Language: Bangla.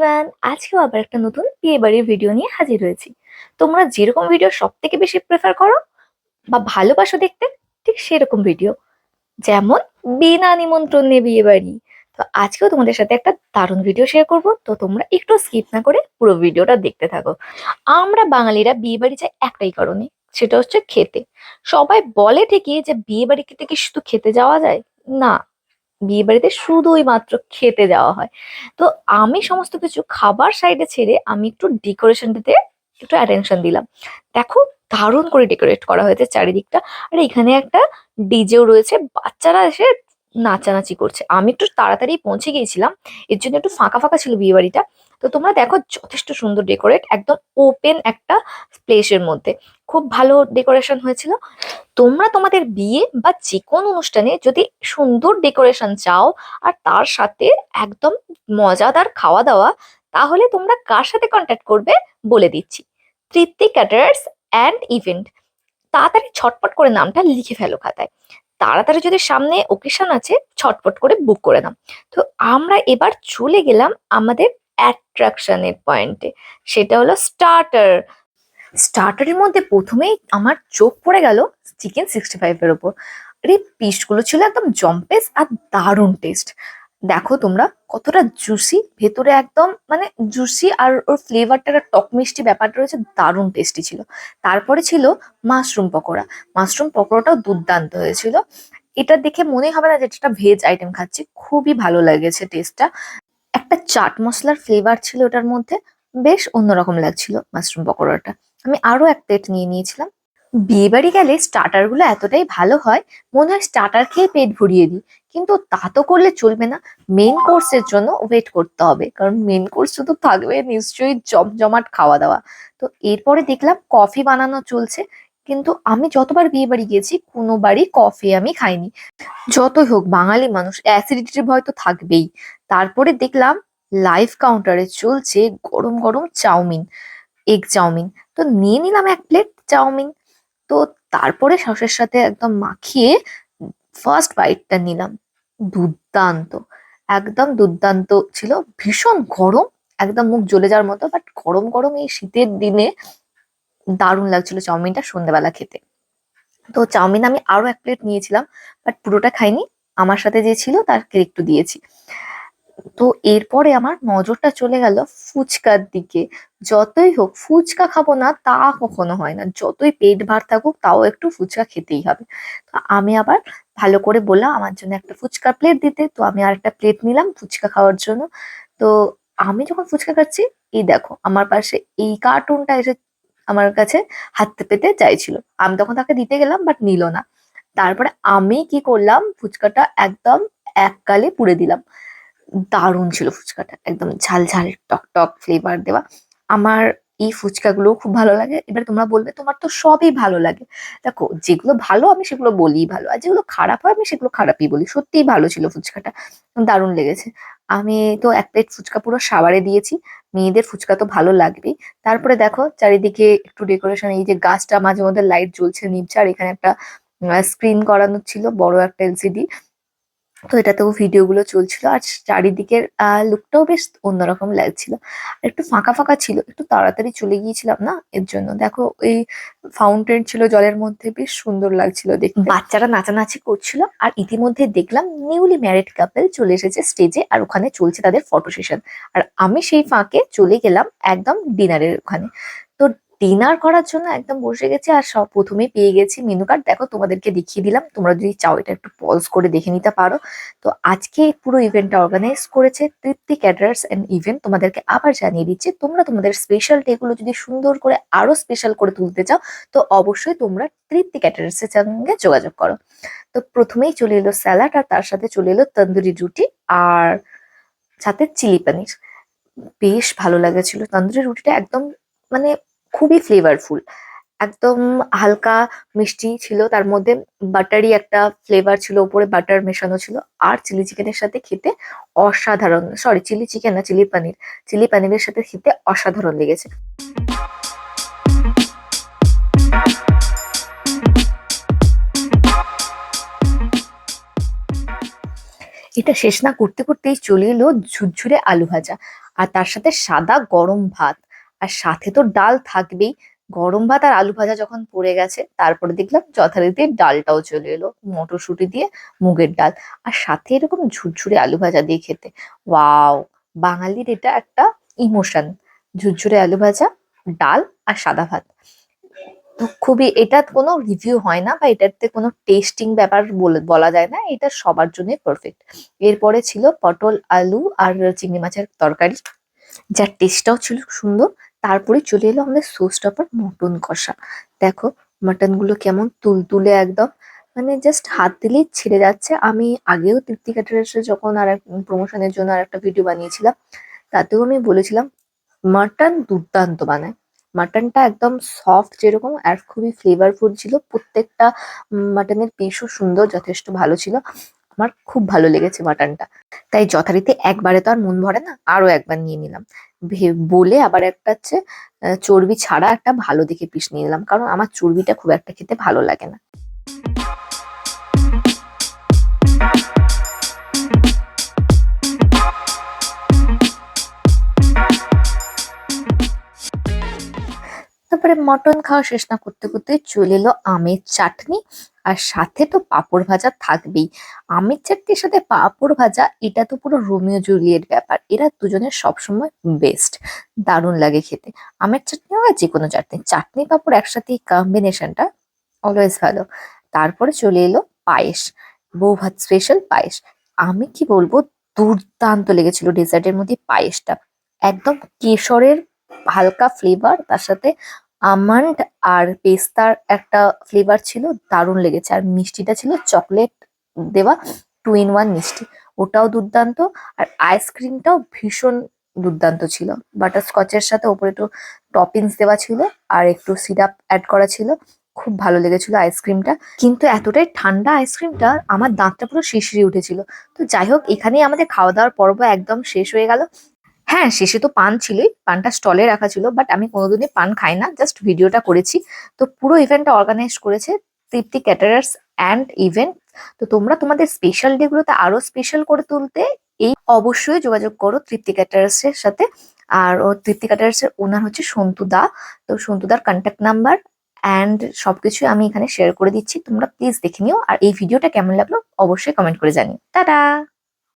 এভরিওয়ান, আজকেও আবার একটা নতুন বিয়ে বাড়ির ভিডিও নিয়ে হাজির হয়েছি। তোমরা যেরকম ভিডিও সব থেকে বেশি প্রেফার করো বা ভালোবাসো দেখতে, ঠিক সেরকম ভিডিও, যেমন বিনা নিমন্ত্রণে বিয়ে বাড়ি। তো আজকেও তোমাদের সাথে একটা দারুণ ভিডিও শেয়ার করব, তো তোমরা একটু স্কিপ না করে পুরো ভিডিওটা দেখতে থাকো। আমরা বাঙালিরা বিয়ে বাড়ি যাই একটাই কারণে, সেটা হচ্ছে খেতে। সবাই বলে ঠিকই যে বিয়ে বাড়িতে কি শুধু খেতে যাওয়া যায়? না, বিয়ে বাড়িতে শুধুই মাত্র খেতে যাওয়া হয়। তো আমি সমস্ত কিছু খাবার সাইডে ছেড়ে আমি একটু ডেকোরেশনটাতে একটু অ্যাটেনশন দিলাম। দেখো, দারুণ করে ডেকোরেট করা হয়েছে চারিদিকটা। আর এখানে একটা ডিজেও রয়েছে, বাচ্চারা এসে নাচানাচি করছে। আমি একটু তাড়াতাড়ি পৌঁছে গিয়েছিলাম, এর জন্য একটু ফাঁকা ফাঁকা ছিল বিয়ে বাড়িটা। তো তোমরা দেখো, যথেষ্ট সুন্দর ডেকোরেট, একদম ওপেন একটা প্লেসের মধ্যে খুব ভালো ডেকোরেশন হয়েছিল। তোমরা তোমাদের বিয়ে বা যে কোনো অনুষ্ঠানে যদি সুন্দর ডেকোরেশন চাও আর তার সাথে একদম মজাদার খাওয়া দাওয়া, তাহলে তোমরা কার সাথে কন্ট্যাক্ট করবে বলে দিচ্ছি। তৃপ্তি ক্যাটারার্স অ্যান্ড ইভেন্ট। তাড়াতাড়ি ছটপট করে নামটা লিখে ফেলো খাতায়। তাড়াতাড়ি যদি সামনে ওকেশন আছে, ছটপট করে বুক করে নাও। তো আমরা এবার চলে গেলাম আমাদের অ্যাট্রাকশনের পয়েন্টে, সেটা হলো স্টার্টার। স্টার্টারের মধ্যে প্রথমেই আমার চোখ পড়ে গেল চিকেন 65 এর ওপর। আরে পিসগুলো ছিল একদম জম্পেস আর দারুণ টেস্ট। দেখো তোমরা কতটা জুসি ভেতরে, একদম মানে জুসি, আর ওর ফ্লেভারটা একটা টক মিষ্টি ব্যাপারটা রয়েছে, দারুণ টেস্টি ছিল। তারপরে ছিল মাশরুম পকোড়া। মাশরুম পকোড়াটাও দুর্দান্ত হয়েছিল। এটা দেখে মনে হবে না যে এটা ভেজ আইটেম খাচ্ছি, খুবই ভালো লেগেছে টেস্টটা। একটা চাট মশলার ফ্লেভার ছিল ওটার মধ্যে, বেশ অন্যরকম লাগছিল মাশরুম পকোড়াটা। আমি আরো এক প্লেট নিয়ে নিয়েছিলাম। বিয়ে বাড়ি গেলে স্টার্টার গুলো এতটাই ভালো হয়, মনে হয় স্টার্টার খেয়ে পেট ভরিয়ে দিই। কিন্তু তা তো করলে চলবে না, মেন কোর্সের জন্য ওয়েট করতে হবে, কারণ মেন কোর্স তো থাকবে নিশ্চয়ই জমজমাট খাওয়া দাওয়া। তো এরপরে দেখলাম কফি বানানো চলছে, কিন্তু আমি যতবার বিয়ে বাড়ি গেছি কোনোবারই কফি আমি খাইনি। যতই হোক বাঙালি মানুষ, অ্যাসিডিটির ভয় তো থাকবেই। তারপরে দেখলাম লাইভ কাউন্টারে চলছে গরম গরম চাউমিন, এগ চাউমিন। তো নিয়ে নিলাম এক প্লেট চাউমিন। তো তারপরে সসের সাথে একদম মাখিয়ে ফার্স্ট বাইটটা নিলাম। দুর্দান্ত, একদম দুর্দান্ত ছিল। ভীষণ গরম, একদম মুখ জ্বলে যাওয়ার মতো, বাট গরম গরম এই শীতের দিনে দারুণ লাগছিল চাউমিনটা সন্ধ্যেবেলা খেতে। তো চাউমিন আমি আরো এক প্লেট নিয়েছিলাম, বাট পুরোটা খাইনি, আমার সাথে যে ছিল তাকে একটু দিয়েছি। তো এরপরে আমার নজরটা চলে গেল ফুচকার দিকে। যতই হোক ফুচকা খাবো না তা কখনো হয় না, যতই পেট ভার থাকুক তাও একটু ফুচকা খেতেই হবে। তো আমি আবার ভালো করে বললাম আমার জন্য একটা ফুচকা প্লেট দিতে, তো আমি আর একটা প্লেট নিলাম ফুচকা খাওয়ার জন্য। তো আমি যখন ফুচকা খাচ্ছি, এই দেখো আমার পাশে এই কার্টুনটা এসে আমার কাছে হাত পেতে চাইছিল। আমি তখন তাকে দিতে গেলাম, বাট নিল না। তারপরে আমি কি করলাম, ফুচকাটা একদম এক গালে পুড়ে দিলাম। দারুণ ছিল ফুচকাটা, একদম ঝাল ঝাল টক টক ফ্লেভার দেওয়া। আমার এই ফুচকাগুলো খুব ভালো লাগে। এবার তোমরা বলবে তোমার তো সবই ভালো লাগে। দেখো, যেগুলো ভালো আমি সেগুলো বলি ভালো, আর যেগুলো খারাপ হয় আমি সেগুলো খারাপই বলি। সত্যিই ভালো ছিল ফুচকাটা, দারুণ লেগেছে। আমি তো এক প্লেট ফুচকা পুরো সাবারে দিয়েছি। মেয়েদের ফুচকা তো ভালো লাগবেই। তারপরে দেখো চারিদিকে একটু ডেকোরেশন, এই যে গাছটা মাঝে মধ্যে লাইট জ্বলছে নিভছে, আর এখানে একটা স্ক্রিন করানো ছিল, বড় একটা এলসিডি। তো এটাতেও ভিডিও গুলো চলছিল, আর চারিদিকের লুকটাও বেশ অন্যরকম লাগছিল। আর একটু ফাঁকা ফাঁকা ছিল, একটু তাড়াতাড়ি চলে গিয়েছিলাম না, এর জন্য। দেখো এই ফাউন্টেন ছিল জলের মধ্যে, বেশ সুন্দর লাগছিল দেখতে। বাচ্চারা নাচানাচি করছিল, আর ইতিমধ্যে দেখলাম নিউলি ম্যারিড কাপল চলে এসেছে স্টেজে, আর ওখানে চলছে তাদের ফটো সেশন। আর আমি সেই ফাঁকে চলে গেলাম একদম ডিনারের ওখানে। তো ডিনার করার জন্য একদম বসে গেছি, আর সব প্রথমেই পেয়ে গেছি মেনু কার্ড। দেখো তোমাদেরকে দেখিয়ে দিলাম, তোমরা যদি চাও এটা একটু পজ করে দেখে নিতে পারো। তো আজকে পুরো ইভেন্টটা অর্গানাইজ করেছে তৃপ্তি ক্যাটারার্স এন্ড ইভেন্ট। তোমাদেরকে আবার জানিয়ে দিচ্ছি, তোমরা তোমাদের স্পেশাল ডে গুলো যদি সুন্দর করে আরো স্পেশাল করে তুলতে চাও, তো অবশ্যই তোমরা তৃপ্তি ক্যাটারার্স এর সঙ্গে যোগাযোগ করো। তো প্রথমেই চলে এলো স্যালাড, আর তার সাথে চলে এলো তন্দুরি রুটি, আর সাথে চিলি পনির। বেশ ভালো লাগেছিল তন্দুরি রুটিটা, একদম মানে খুবই ফ্লেভারফুল, একদম হালকা মিষ্টি ছিল, তার মধ্যে বাটারি একটা ফ্লেভার ছিল, উপরে বাটার মেশানো ছিল। আর চিলি চিকেনের সাথে খেতে অসাধারণ, সরি চিলি চিকেন না, চিলি পনির, চিলি পনিরের সাথে খেতে অসাধারণ লেগেছে। এটা শেষ না করতে করতেই চলে এলো ঝুরঝুরে আলু ভাজা। আর তার সাথে সাদা গরম ভাত, আর সাথে তো ডাল থাকবেই। গরম ভাত আর আলু ভাজা যখন পড়ে গেছে, তারপরে দেখলাম যথারীতি ডালটাও চলে এলো, মটরশুঁটি দিয়ে মুগের ডাল, আর সাথে এরকম ঝুরঝুরে আলু ভাজা দিয়ে খেতে। ওয়াও! বাঙালির এটা একটা ইমোশন, ঝুরঝুরে আলু ভাজা, ডাল আর সাদা ভাত। তো খুবই, এটা কোনো রিভিউ হয় না বা এটাতে কোনো টেস্টিং ব্যাপার বলা যায় না, এটা সবার জন্য পারফেক্ট। এরপরে ছিল পটল আলু আর চিংড়ি মাছের তরকারি, যার টেস্টটাও ছিল সুন্দর। তারপরে চলে এলো আমাদের শোস্টপার মটন কষা। দেখো মাটন গুলো কেমন তুলতুলে একদম, মানে জাস্ট হাত দিলেই ছিঁড়ে যাচ্ছে। আমি আগেও তৃপ্তি ক্যাটারার্সে যখন আর প্রমোশনের জন্য আর একটা ভিডিও বানিয়েছিলাম, তাতেও আমি বলেছিলাম মাটন দুর্দান্ত বানায়। মাটনটা একদম সফট যেরকম, আর খুবই ফ্লেভারফুল ছিল প্রত্যেকটা। মাটনের পিসও সুন্দর, যথেষ্ট ভালো ছিল। আমার খুব ভালো লেগেছে মাটনটা। তাই যথারীতি একবারে তো আর মন ভরে না, আরো একবার নিয়ে নিলাম। বলে আবার একটা হচ্ছে চর্বি ছাড়া একটা ভালো দেখে পিস নিয়ে নিলাম, কারণ আমার চর্বিটা খুব একটা খেতে ভালো লাগে না। তারপরে মটন খাওয়া শেষ না করতে করতে চলে এলো আমের চাটনি, আর সাথে তো পাঁপড় ভাজা থাকবেই। আমের চাটনির সাথে পাঁপড় ভাজা, এটা তো পুরো রোমিও জুলিয়েট ব্যাপার, এরা দুজনের সবসময় বেস্ট, দারুণ লাগে খেতে। আমের চাটনি হোক আর যে কোনো চাটনি, চাটনি পাঁপড় একসাথে এই কম্বিনেশনটা অলওয়েজ ভালো। তারপরে চলে এলো পায়েস, বৌভাত স্পেশাল পায়েস। আমি কি বলবো, দুর্দান্ত লেগেছিল ডেজার্টের মধ্যে পায়েসটা। একদম কেশরের হালকা ফ্লেভার, তার সাথে আমন্ড আর পেস্তার একটা ফ্লেভার ছিল, দারুণ লেগেছে। আর মিষ্টিটা ছিল চকলেট দেওয়া 2 in 1 মিষ্টি, ওটাও দুর্দান্ত। আর আইসক্রিমটাও ভীষণ দুর্দান্ত ছিল, বাটার স্কচের সাথে ওপরে একটু টপিংস দেওয়া ছিল আর একটু সিরাপ অ্যাড করা ছিল। খুব ভালো লেগেছিল আইসক্রিমটা, কিন্তু এতটাই ঠান্ডা আইসক্রিমটা, আমার দাঁতটা পুরো শিরশিরে উঠেছিল। তো যাই হোক, এখানেই আমাদের খাওয়া দাওয়ার পর্ব একদম শেষ হয়ে গেল। হ্যাঁ, শেষে তো পান ছিলই, পানটা স্টলে রাখা ছিল, বাট আমি কোনোদিনই পান খাই না, জাস্ট ভিডিওটা করেছি। তো পুরো ইভেন্টটা অর্গানাইজ করেছে তৃপ্তি ক্যাটারার্স অ্যান্ড ইভেন্ট। তো তোমরা তোমাদের স্পেশাল ডে গুলোতে আরো স্পেশাল করে তুলতে এই অবশ্যই যোগাযোগ করো তৃপ্তি ক্যাটারার্স এর সাথে। আর ও তৃপ্তি ক্যাটারার্স এর ওনার হচ্ছে সন্তু দা। তো সন্তুদার কন্ট্যাক্ট নাম্বার অ্যান্ড সবকিছু আমি এখানে শেয়ার করে দিচ্ছি, তোমরা প্লিজ দেখে নিও। আর এই ভিডিওটা কেমন লাগলো অবশ্যই কমেন্ট করে জানিও। টাটা।